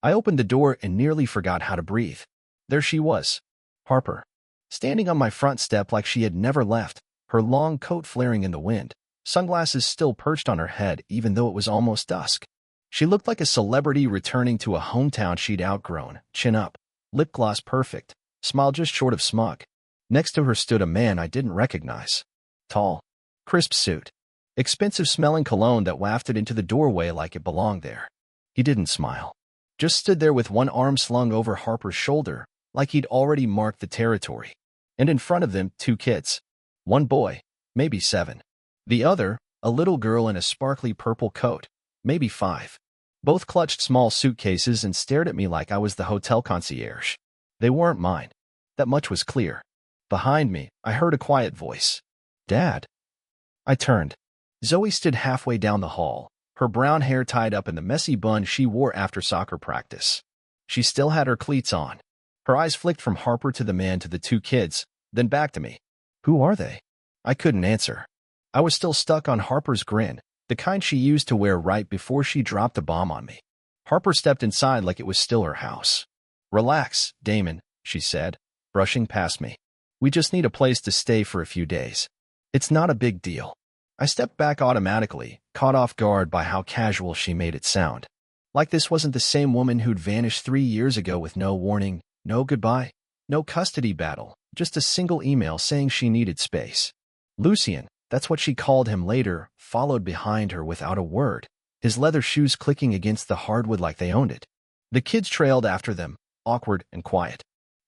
I opened the door and nearly forgot how to breathe. There she was, Harper, standing on my front step like she had never left, her long coat flaring in the wind, sunglasses still perched on her head even though it was almost dusk. She looked like a celebrity returning to a hometown she'd outgrown, chin up, lip gloss perfect, smile just short of smug. Next to her stood a man I didn't recognize. Tall, crisp suit, expensive-smelling cologne that wafted into the doorway like it belonged there. He didn't smile. Just stood there with one arm slung over Harper's shoulder, like he'd already marked the territory. And in front of them, two kids. One boy, maybe 7. The other, a little girl in a sparkly purple coat, maybe 5. Both clutched small suitcases and stared at me like I was the hotel concierge. They weren't mine. That much was clear. Behind me, I heard a quiet voice. Dad. I turned. Zoe stood halfway down the hall, her brown hair tied up in the messy bun she wore after soccer practice. She still had her cleats on. Her eyes flicked from Harper to the man to the two kids, then back to me. Who are they? I couldn't answer. I was still stuck on Harper's grin, the kind she used to wear right before she dropped a bomb on me. Harper stepped inside like it was still her house. Relax, Damon, she said, brushing past me. We just need a place to stay for a few days. It's not a big deal. I stepped back automatically, caught off guard by how casual she made it sound. Like this wasn't the same woman who'd vanished 3 years ago with no warning, no goodbye, no custody battle, just a single email saying she needed space. Lucien, that's what she called him later, followed behind her without a word, his leather shoes clicking against the hardwood like they owned it. The kids trailed after them, awkward and quiet.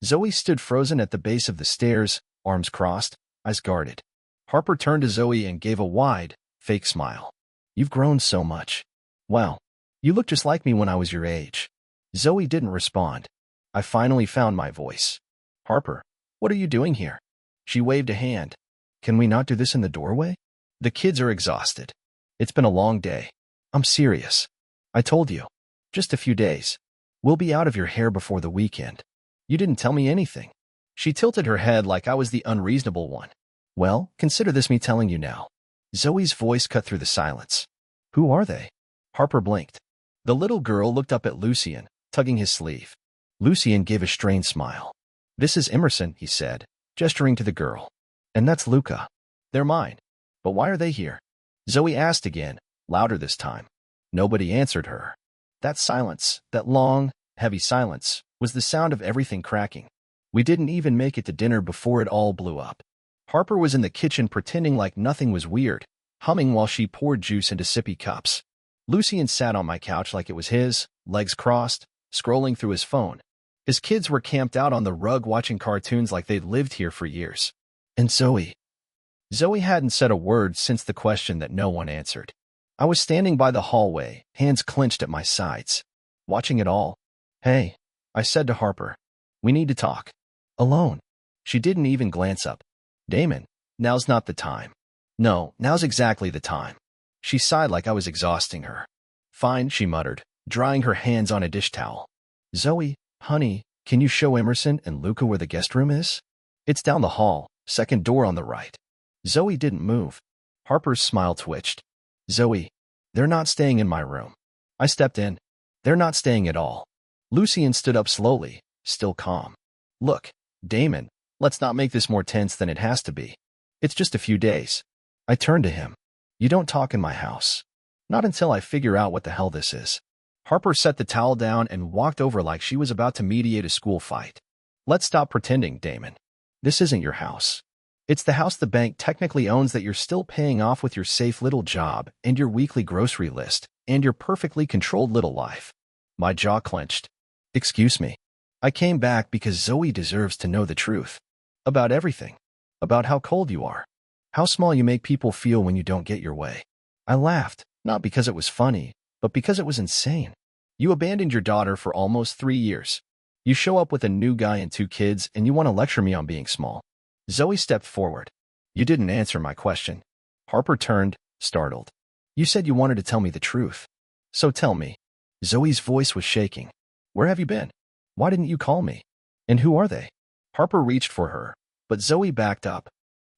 Zoe stood frozen at the base of the stairs, arms crossed, eyes guarded. Harper turned to Zoe and gave a wide, fake smile. You've grown so much. Well, you look just like me when I was your age. Zoe didn't respond. I finally found my voice. Harper, what are you doing here? She waved a hand. Can we not do this in the doorway? The kids are exhausted. It's been a long day. I'm serious. I told you. Just a few days. We'll be out of your hair before the weekend. You didn't tell me anything. She tilted her head like I was the unreasonable one. Well, consider this me telling you now. Zoe's voice cut through the silence. Who are they? Harper blinked. The little girl looked up at Lucien, tugging his sleeve. Lucien gave a strained smile. This is Emerson, he said, gesturing to the girl. And that's Luca. They're mine. But why are they here? Zoe asked again, louder this time. Nobody answered her. That silence, that long, heavy silence, was the sound of everything cracking. We didn't even make it to dinner before it all blew up. Harper was in the kitchen pretending like nothing was weird, humming while she poured juice into sippy cups. Lucien sat on my couch like it was his, legs crossed, scrolling through his phone. His kids were camped out on the rug watching cartoons like they'd lived here for years. And Zoe? Zoe hadn't said a word since the question that no one answered. I was standing by the hallway, hands clenched at my sides, watching it all. Hey, I said to Harper. We need to talk. Alone. She didn't even glance up. Damon, now's not the time. No, now's exactly the time. She sighed like I was exhausting her. Fine, she muttered, drying her hands on a dish towel. Zoe, honey, can you show Emerson and Luca where the guest room is? It's down the hall, second door on the right. Zoe didn't move. Harper's smile twitched. Zoe, they're not staying in my room. I stepped in. They're not staying at all. Lucien stood up slowly, still calm. Look, Damon, let's not make this more tense than it has to be. It's just a few days. I turned to him. You don't talk in my house. Not until I figure out what the hell this is. Harper set the towel down and walked over like she was about to mediate a school fight. Let's stop pretending, Damon. This isn't your house. It's the house the bank technically owns that you're still paying off with your safe little job and your weekly grocery list and your perfectly controlled little life. My jaw clenched. Excuse me. I came back because Zoe deserves to know the truth. About everything. About how cold you are. How small you make people feel when you don't get your way. I laughed, not because it was funny, but because it was insane. You abandoned your daughter for almost 3 years. You show up with a new guy and 2 kids and you want to lecture me on being small. Zoe stepped forward. You didn't answer my question. Harper turned, startled. You said you wanted to tell me the truth. So tell me. Zoe's voice was shaking. Where have you been? Why didn't you call me? And who are they? Harper reached for her, but Zoe backed up.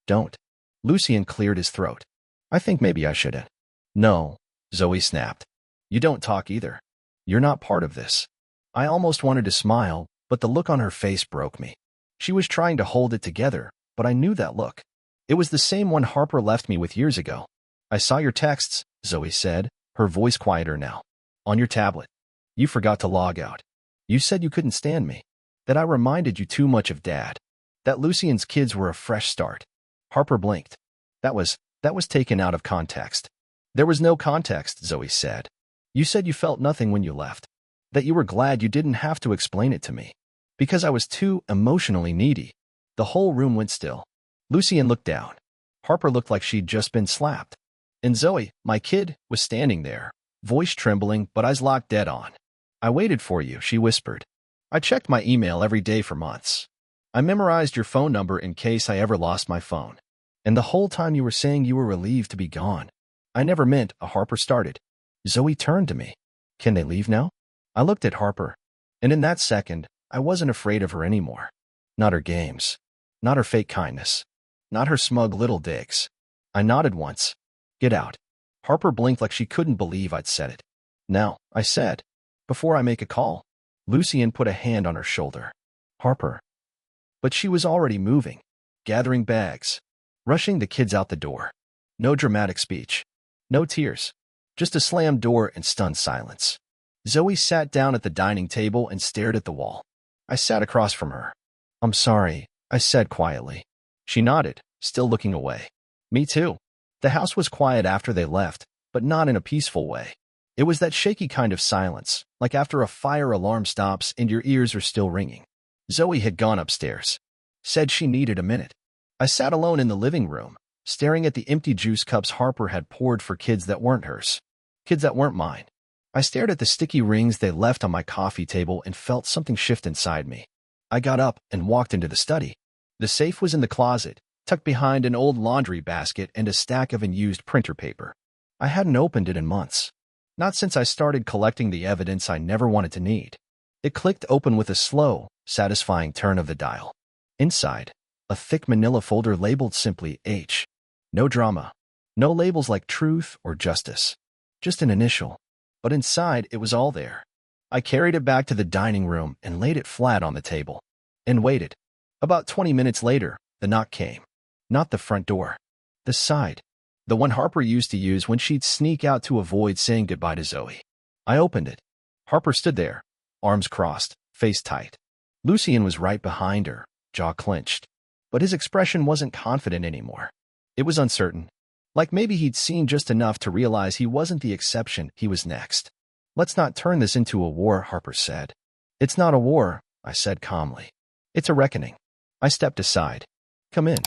Don't. Lucien cleared his throat. I think maybe I shouldn't. No, Zoe snapped. You don't talk either. You're not part of this. I almost wanted to smile, but the look on her face broke me. She was trying to hold it together, but I knew that look. It was the same one Harper left me with years ago. I saw your texts, Zoe said, her voice quieter now. On your tablet. You forgot to log out. You said you couldn't stand me. That I reminded you too much of Dad. That Lucian's kids were a fresh start. Harper blinked. That was taken out of context. There was no context, Zoe said. You said you felt nothing when you left. That you were glad you didn't have to explain it to me. Because I was too emotionally needy. The whole room went still. Lucian looked down. Harper looked like she'd just been slapped. And Zoe, my kid, was standing there, voice trembling but eyes locked dead on. I waited for you, she whispered. I checked my email every day for months. I memorized your phone number in case I ever lost my phone. And the whole time you were saying you were relieved to be gone. I never meant, Harper started. Zoe turned to me. Can they leave now? I looked at Harper. And in that second, I wasn't afraid of her anymore. Not her games. Not her fake kindness. Not her smug little digs. I nodded once. Get out. Harper blinked like she couldn't believe I'd said it. Now, I said. Before I make a call. Lucian put a hand on her shoulder. Harper. But she was already moving. Gathering bags. Rushing the kids out the door. No dramatic speech. No tears. Just a slammed door and stunned silence. Zoe sat down at the dining table and stared at the wall. I sat across from her. I'm sorry, I said quietly. She nodded, still looking away. Me too. The house was quiet after they left, but not in a peaceful way. It was that shaky kind of silence, like after a fire alarm stops and your ears are still ringing. Zoe had gone upstairs. Said she needed a minute. I sat alone in the living room, staring at the empty juice cups Harper had poured for kids that weren't hers. Kids that weren't mine. I stared at the sticky rings they left on my coffee table and felt something shift inside me. I got up and walked into the study. The safe was in the closet, tucked behind an old laundry basket and a stack of unused printer paper. I hadn't opened it in months. Not since I started collecting the evidence I never wanted to need. It clicked open with a slow, satisfying turn of the dial. Inside, a thick manila folder labeled simply H. No drama. No labels like truth or justice. Just an initial. But inside, it was all there. I carried it back to the dining room and laid it flat on the table. And waited. About 20 minutes later, the knock came. Not the front door. The side. The one Harper used to use when she'd sneak out to avoid saying goodbye to Zoe. I opened it. Harper stood there, arms crossed, face tight. Lucian was right behind her, jaw clenched. But his expression wasn't confident anymore. It was uncertain. Like maybe he'd seen just enough to realize he wasn't the exception, he was next. Let's not turn this into a war, Harper said. It's not a war, I said calmly. It's a reckoning. I stepped aside. Come in.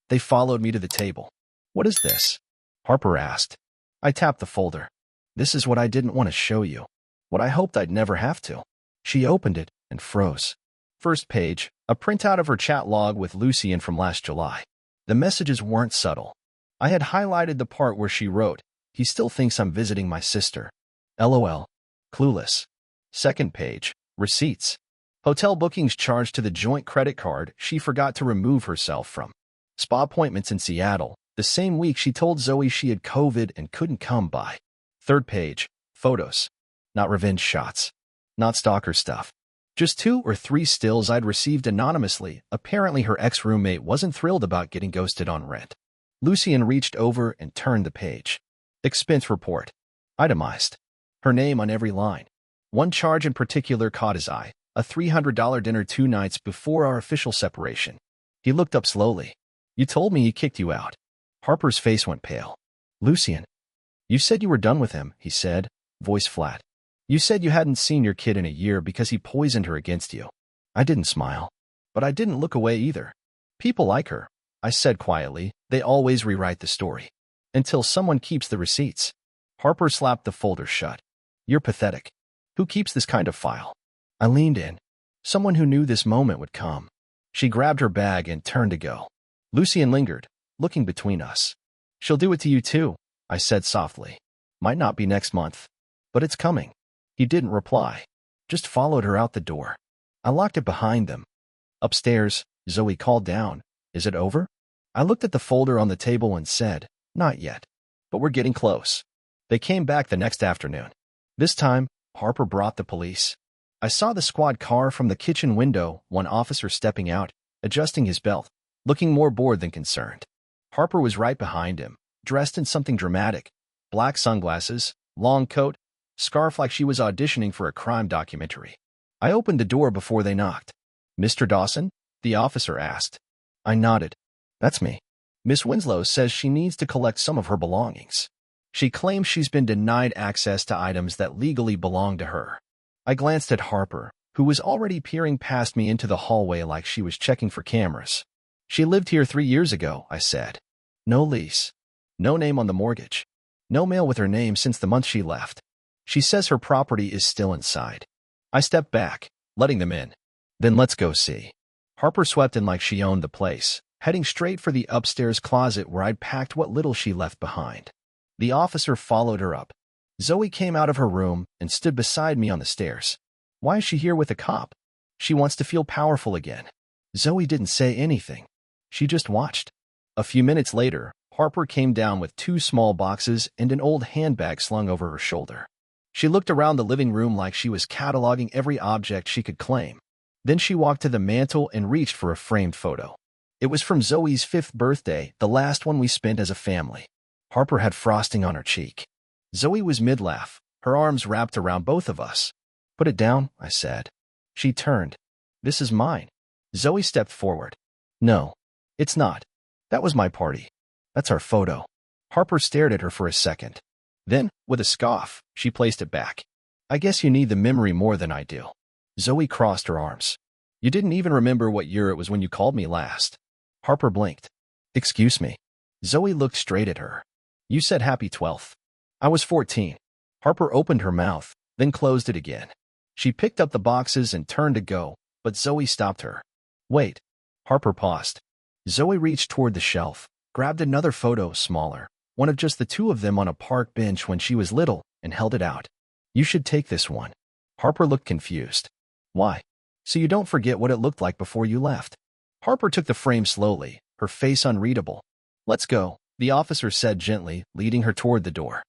They followed me to the table. What is this? Harper asked. I tapped the folder. This is what I didn't want to show you. What I hoped I'd never have to. She opened it and froze. First page, a printout of her chat log with Lucian from last July. The messages weren't subtle. I had highlighted the part where she wrote, he still thinks I'm visiting my sister. LOL. Clueless. Second page, receipts. Hotel bookings charged to the joint credit card she forgot to remove herself from. Spa appointments in Seattle, the same week she told Zoe she had COVID and couldn't come by. Third page, photos. Not revenge shots. Not stalker stuff. Just 2 or 3 stills I'd received anonymously. Apparently her ex-roommate wasn't thrilled about getting ghosted on rent. Lucian reached over and turned the page. Expense report. Itemized. Her name on every line. One charge in particular caught his eye. A $300 dinner 2 nights before our official separation. He looked up slowly. You told me he kicked you out. Harper's face went pale. Lucian. You said you were done with him, he said, voice flat. You said you hadn't seen your kid in a year because he poisoned her against you. I didn't smile. But I didn't look away either. People like her, I said quietly, they always rewrite the story. Until someone keeps the receipts. Harper slapped the folder shut. You're pathetic. Who keeps this kind of file? I leaned in. Someone who knew this moment would come. She grabbed her bag and turned to go. Lucian lingered, looking between us. She'll do it to you too, I said softly. Might not be next month. But it's coming. He didn't reply. Just followed her out the door. I locked it behind them. Upstairs, Zoe called down. Is it over? I looked at the folder on the table and said, not yet. But we're getting close. They came back the next afternoon. This time, Harper brought the police. I saw the squad car from the kitchen window, one officer stepping out, adjusting his belt, looking more bored than concerned. Harper was right behind him, dressed in something dramatic. Black sunglasses, long coat, scarf like she was auditioning for a crime documentary. I opened the door before they knocked. "Mr. Dawson?" the officer asked. I nodded. "That's me. Miss Winslow says she needs to collect some of her belongings. She claims she's been denied access to items that legally belong to her." I glanced at Harper, who was already peering past me into the hallway like she was checking for cameras. "She lived here 3 years ago," I said. "No lease. No name on the mortgage. No mail with her name since the month she left. She says her property is still inside." I stepped back, letting them in. "Then let's go see." Harper swept in like she owned the place, heading straight for the upstairs closet where I'd packed what little she left behind. The officer followed her up. Zoe came out of her room and stood beside me on the stairs. "Why is she here with a cop?" "She wants to feel powerful again." Zoe didn't say anything. She just watched. A few minutes later, Harper came down with 2 small boxes and an old handbag slung over her shoulder. She looked around the living room like she was cataloging every object she could claim. Then she walked to the mantel and reached for a framed photo. It was from Zoe's 5th birthday, the last one we spent as a family. Harper had frosting on her cheek. Zoe was mid-laugh, her arms wrapped around both of us. "Put it down," I said. She turned. "This is mine." Zoe stepped forward. "No, it's not. That was my party. That's our photo." Harper stared at her for a second. Then, with a scoff, she placed it back. "I guess you need the memory more than I do." Zoe crossed her arms. "You didn't even remember what year it was when you called me last." Harper blinked. "Excuse me." Zoe looked straight at her. "You said happy 12th. I was 14. Harper opened her mouth, then closed it again. She picked up the boxes and turned to go, but Zoe stopped her. "Wait." Harper paused. Zoe reached toward the shelf, grabbed another photo, smaller, one of just the 2 of them on a park bench when she was little, and held it out. "You should take this one." Harper looked confused. "Why?" "So you don't forget what it looked like before you left." Harper took the frame slowly, her face unreadable. "Let's go," the officer said gently, leading her toward the door.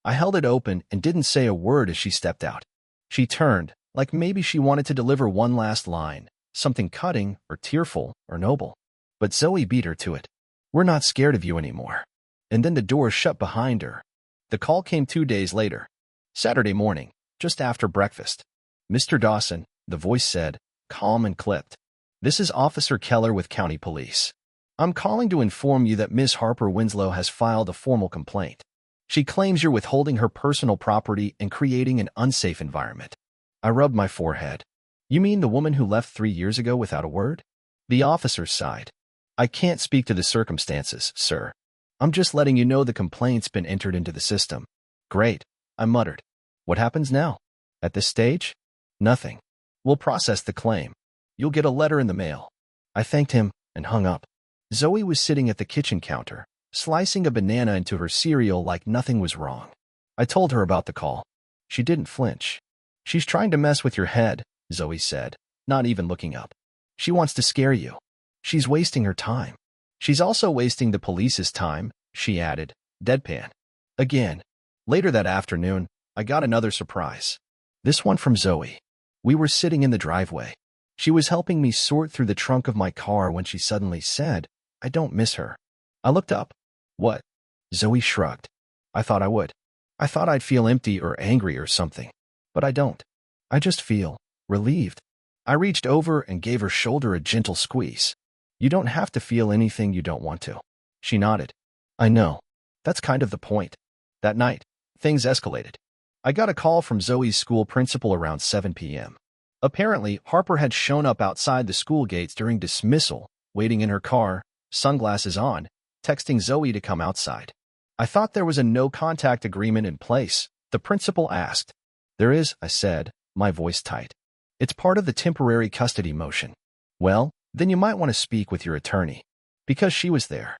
I held it open and didn't say a word as she stepped out. She turned, like maybe she wanted to deliver one last line, something cutting or tearful or noble. But Zoe beat her to it. "We're not scared of you anymore." And then the door shut behind her. The call came 2 days later. Saturday morning, just after breakfast. "Mr. Dawson," the voice said, calm and clipped. "This is Officer Keller with County Police. I'm calling to inform you that Miss Harper Winslow has filed a formal complaint. She claims you're withholding her personal property and creating an unsafe environment." I rubbed my forehead. "You mean the woman who left 3 years ago without a word?" The officer sighed. "I can't speak to the circumstances, sir. I'm just letting you know the complaint's been entered into the system." "Great," I muttered. "What happens now?" "At this stage? Nothing. We'll process the claim. You'll get a letter in the mail." I thanked him and hung up. Zoe was sitting at the kitchen counter, slicing a banana into her cereal like nothing was wrong. I told her about the call. She didn't flinch. "She's trying to mess with your head," Zoe said, not even looking up. "She wants to scare you. She's wasting her time. She's also wasting the police's time," she added, deadpan. Again. Later that afternoon, I got another surprise. This one from Zoe. We were sitting in the driveway. She was helping me sort through the trunk of my car when she suddenly said, "I don't miss her." I looked up. "What?" Zoe shrugged. "I thought I would. I thought I'd feel empty or angry or something. But I don't. I just feel relieved." I reached over and gave her shoulder a gentle squeeze. "You don't have to feel anything you don't want to." She nodded. "I know. That's kind of the point." That night, things escalated. I got a call from Zoe's school principal around 7 p.m. Apparently, Harper had shown up outside the school gates during dismissal, waiting in her car, sunglasses on, texting Zoe to come outside. I thought there was a no-contact agreement in place, the principal asked. "There is," I said, my voice tight. "It's part of the temporary custody motion." "Well, then you might want to speak with your attorney." Because she was there.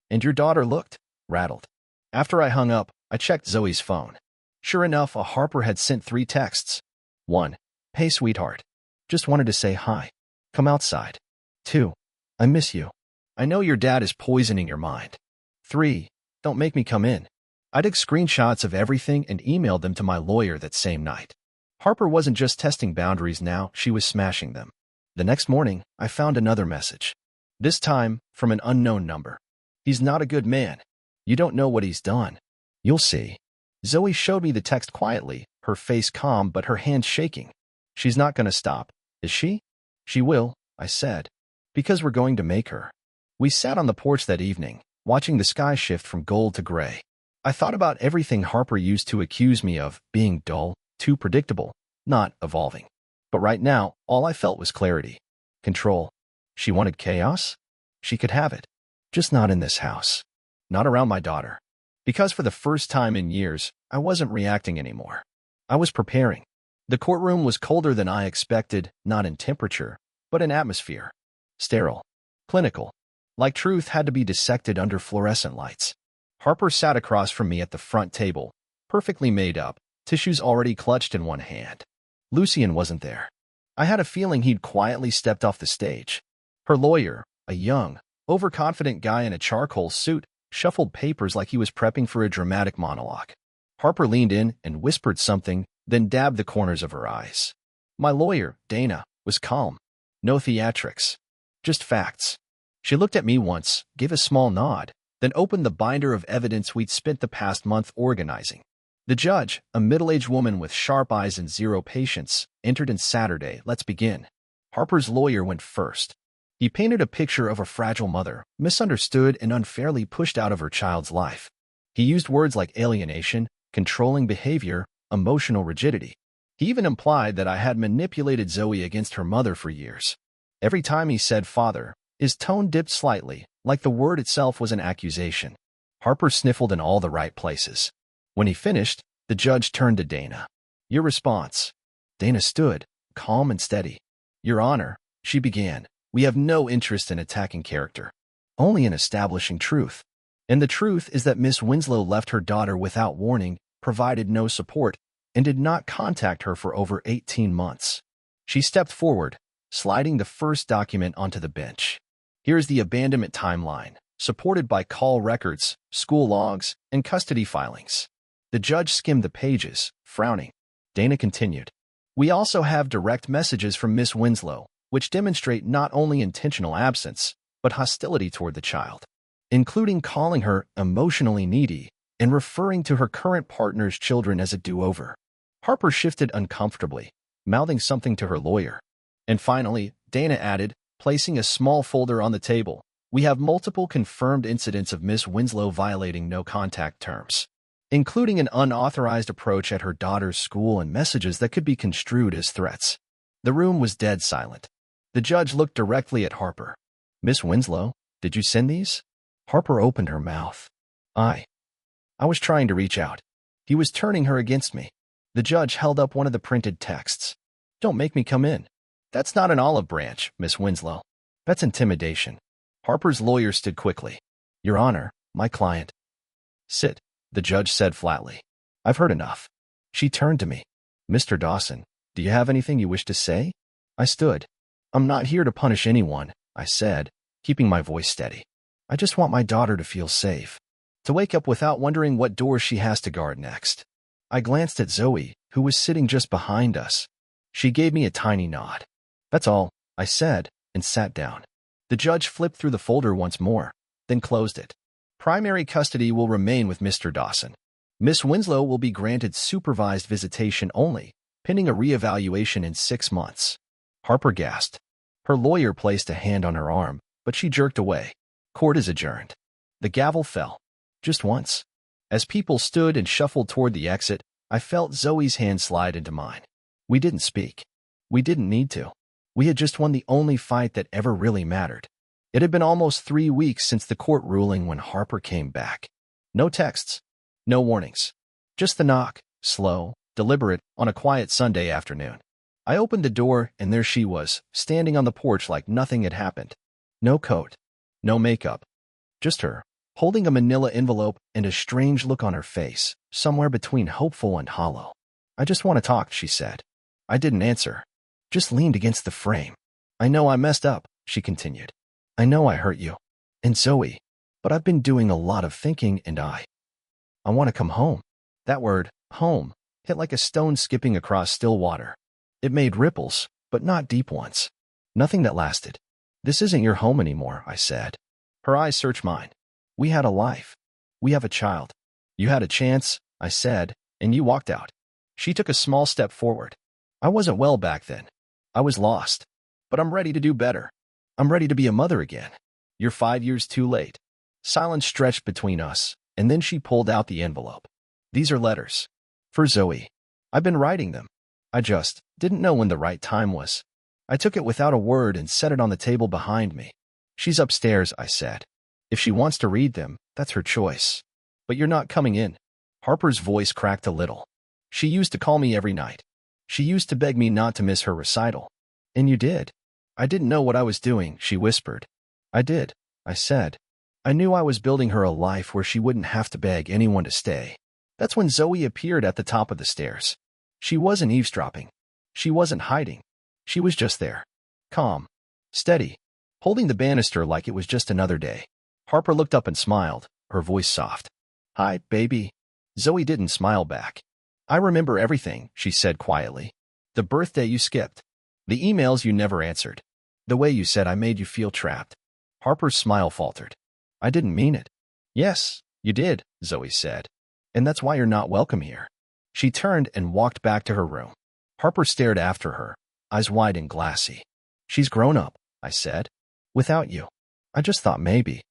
"And your daughter looked rattled." After I hung up, I checked Zoe's phone. Sure enough, Harper had sent 3 texts. 1. "Hey, sweetheart. Just wanted to say hi. Come outside." 2. "I miss you. I know your dad is poisoning your mind." 3. "Don't make me come in." I took screenshots of everything and emailed them to my lawyer that same night. Harper wasn't just testing boundaries now, she was smashing them. The next morning, I found another message. This time, from an unknown number. He's not a good man. You don't know what he's done. You'll see. Zoe showed me the text quietly, her face calm but her hands shaking. She's not going to stop, is she? She will, I said. Because we're going to make her. We sat on the porch that evening, watching the sky shift from gold to gray. I thought about everything Harper used to accuse me of, being dull, too predictable, not evolving. But right now, all I felt was clarity. Control. She wanted chaos? She could have it. Just not in this house. Not around my daughter. Because for the first time in years, I wasn't reacting anymore. I was preparing. The courtroom was colder than I expected, not in temperature, but in atmosphere. Sterile. Clinical. Like truth had to be dissected under fluorescent lights. Harper sat across from me at the front table, perfectly made up, tissues already clutched in one hand. Lucien wasn't there. I had a feeling he'd quietly stepped off the stage. Her lawyer, a young, overconfident guy in a charcoal suit, shuffled papers like he was prepping for a dramatic monologue. Harper leaned in and whispered something, then dabbed the corners of her eyes. My lawyer, Dana, was calm. No theatrics. Just facts. She looked at me once, gave a small nod, then opened the binder of evidence we'd spent the past month organizing. The judge, a middle-aged woman with sharp eyes and zero patience, entered in Saturday. Let's begin. Harper's lawyer went first. He painted a picture of a fragile mother, misunderstood and unfairly pushed out of her child's life. He used words like alienation, controlling behavior, emotional rigidity. He even implied that I had manipulated Zoe against her mother for years. Every time he said father, his tone dipped slightly, like the word itself was an accusation. Harper sniffled in all the right places. When he finished, the judge turned to Dana. Your response. Dana stood, calm and steady. Your Honor, she began, we have no interest in attacking character, only in establishing truth. And the truth is that Miss Winslow left her daughter without warning, provided no support, and did not contact her for over 18 months. She stepped forward, sliding the first document onto the bench. Here's the abandonment timeline, supported by call records, school logs, and custody filings. The judge skimmed the pages, frowning. Dana continued. We also have direct messages from Miss Winslow, which demonstrate not only intentional absence, but hostility toward the child, including calling her emotionally needy and referring to her current partner's children as a do-over. Harper shifted uncomfortably, mouthing something to her lawyer. And finally, Dana added, placing a small folder on the table, we have multiple confirmed incidents of Miss Winslow violating no-contact terms, including an unauthorized approach at her daughter's school and messages that could be construed as threats. The room was dead silent. The judge looked directly at Harper. Miss Winslow, did you send these? Harper opened her mouth. I was trying to reach out. He was turning her against me. The judge held up one of the printed texts. Don't make me come in. That's not an olive branch, Miss Winslow. That's intimidation. Harper's lawyer stood quickly. Your Honor, my client. Sit, the judge said flatly. I've heard enough. She turned to me. Mr. Dawson, do you have anything you wish to say? I stood. I'm not here to punish anyone, I said, keeping my voice steady. I just want my daughter to feel safe, to wake up without wondering what doors she has to guard next. I glanced at Zoe, who was sitting just behind us. She gave me a tiny nod. That's all, I said, and sat down. The judge flipped through the folder once more, then closed it. Primary custody will remain with Mr. Dawson. Miss Winslow will be granted supervised visitation only, pending a reevaluation in 6 months. Harper gasped. Her lawyer placed a hand on her arm, but she jerked away. Court is adjourned. The gavel fell. Just once. As people stood and shuffled toward the exit, I felt Zoe's hand slide into mine. We didn't speak. We didn't need to. We had just won the only fight that ever really mattered. It had been almost 3 weeks since the court ruling when Harper came back. No texts. No warnings. Just the knock, slow, deliberate, on a quiet Sunday afternoon. I opened the door, and there she was, standing on the porch like nothing had happened. No coat. No makeup. Just her, holding a manila envelope and a strange look on her face, somewhere between hopeful and hollow. I just want to talk, she said. I didn't answer. Just leaned against the frame. I know I messed up, she continued. I know I hurt you. And Zoe. But I've been doing a lot of thinking and I want to come home. That word, home, hit like a stone skipping across still water. It made ripples, but not deep ones. Nothing that lasted. "This isn't your home anymore," I said. Her eyes searched mine. "We had a life. We have a child. You had a chance," I said, "and you walked out." She took a small step forward. "I wasn't well back then. I was lost. But I'm ready to do better. I'm ready to be a mother again. You're 5 years too late." Silence stretched between us, and then she pulled out the envelope. "These are letters. For Zoe. I've been writing them. I just didn't know when the right time was." I took it without a word and set it on the table behind me. "She's upstairs," I said. "If she wants to read them, that's her choice. But you're not coming in." Harper's voice cracked a little. "She used to call me every night. She used to beg me not to miss her recital. And you did." "I didn't know what I was doing," she whispered. "I did," I said. "I knew I was building her a life where she wouldn't have to beg anyone to stay." That's when Zoe appeared at the top of the stairs. She wasn't eavesdropping. She wasn't hiding. She was just there. Calm. Steady. Holding the banister like it was just another day. Harper looked up and smiled, her voice soft. "Hi, baby." Zoe didn't smile back. "I remember everything," she said quietly. "The birthday you skipped. The emails you never answered. The way you said I made you feel trapped." Harper's smile faltered. "I didn't mean it." "Yes, you did," Zoe said. "And that's why you're not welcome here." She turned and walked back to her room. Harper stared after her, eyes wide and glassy. "She's grown up," I said. "Without you. I just thought maybe."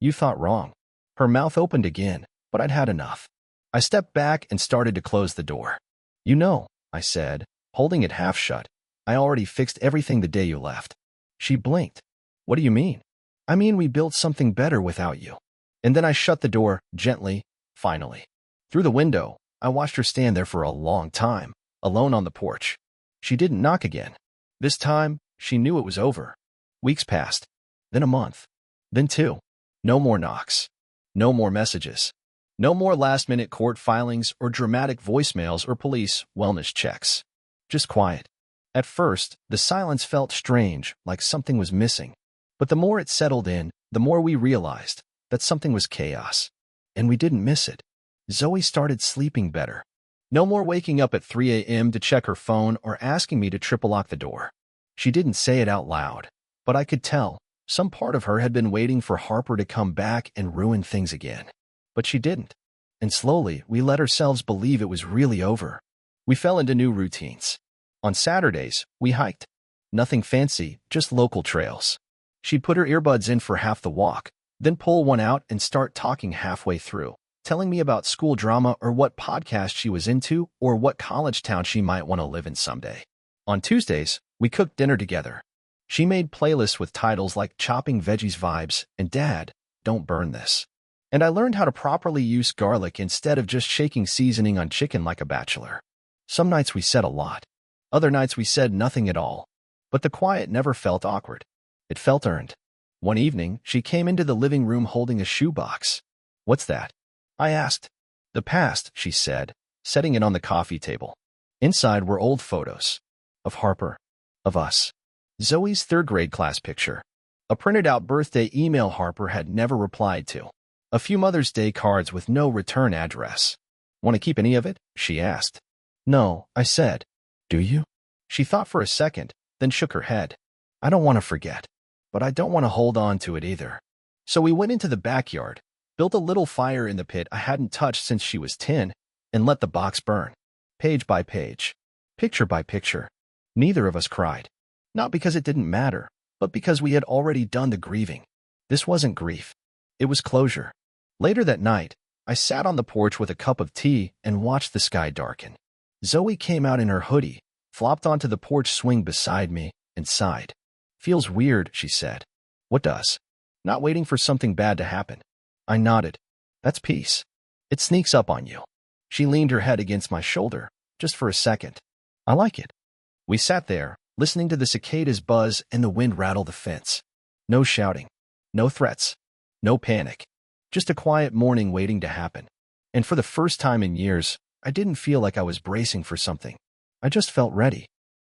"You thought wrong." Her mouth opened again, but I'd had enough. I stepped back and started to close the door. "You know," I said, holding it half shut, "I already fixed everything the day you left." She blinked. "What do you mean?" "I mean we built something better without you." And then I shut the door, gently, finally. Through the window, I watched her stand there for a long time, alone on the porch. She didn't knock again. This time, she knew it was over. Weeks passed, then a month, then 2. No more knocks. No more messages. No more last-minute court filings or dramatic voicemails or police wellness checks. Just quiet. At first, the silence felt strange, like something was missing. But the more it settled in, the more we realized that something was chaos. And we didn't miss it. Zoe started sleeping better. No more waking up at 3 a.m. to check her phone or asking me to triple lock the door. She didn't say it out loud, but I could tell some part of her had been waiting for Harper to come back and ruin things again. But she didn't. And slowly, we let ourselves believe it was really over. We fell into new routines. On Saturdays, we hiked. Nothing fancy, just local trails. She'd put her earbuds in for half the walk, then pull one out and start talking halfway through, telling me about school drama or what podcast she was into or what college town she might want to live in someday. On Tuesdays, we cooked dinner together. She made playlists with titles like Chopping Veggies Vibes and Dad, Don't Burn This. And I learned how to properly use garlic instead of just shaking seasoning on chicken like a bachelor. Some nights we said a lot. Other nights we said nothing at all. But the quiet never felt awkward. It felt earned. One evening, she came into the living room holding a shoebox. "What's that?" I asked. "The past," she said, setting it on the coffee table. Inside were old photos. Of Harper. Of us. Zoe's third-grade class picture. A printed-out birthday email Harper had never replied to. A few Mother's Day cards with no return address. "Want to keep any of it?" she asked. "No," I said. "Do you?" She thought for a second, then shook her head. "I don't want to forget, but I don't want to hold on to it either." So we went into the backyard, built a little fire in the pit I hadn't touched since she was 10, and let the box burn. Page by page. Picture by picture. Neither of us cried. Not because it didn't matter, but because we had already done the grieving. This wasn't grief. It was closure. Later that night, I sat on the porch with a cup of tea and watched the sky darken. Zoe came out in her hoodie, flopped onto the porch swing beside me, and sighed. "Feels weird," she said. "What does?" "Not waiting for something bad to happen." I nodded. "That's peace. It sneaks up on you." She leaned her head against my shoulder, just for a second. "I like it." We sat there, listening to the cicadas buzz and the wind rattle the fence. No shouting. No threats. No panic. Just a quiet morning waiting to happen. And for the first time in years, I didn't feel like I was bracing for something. I just felt ready.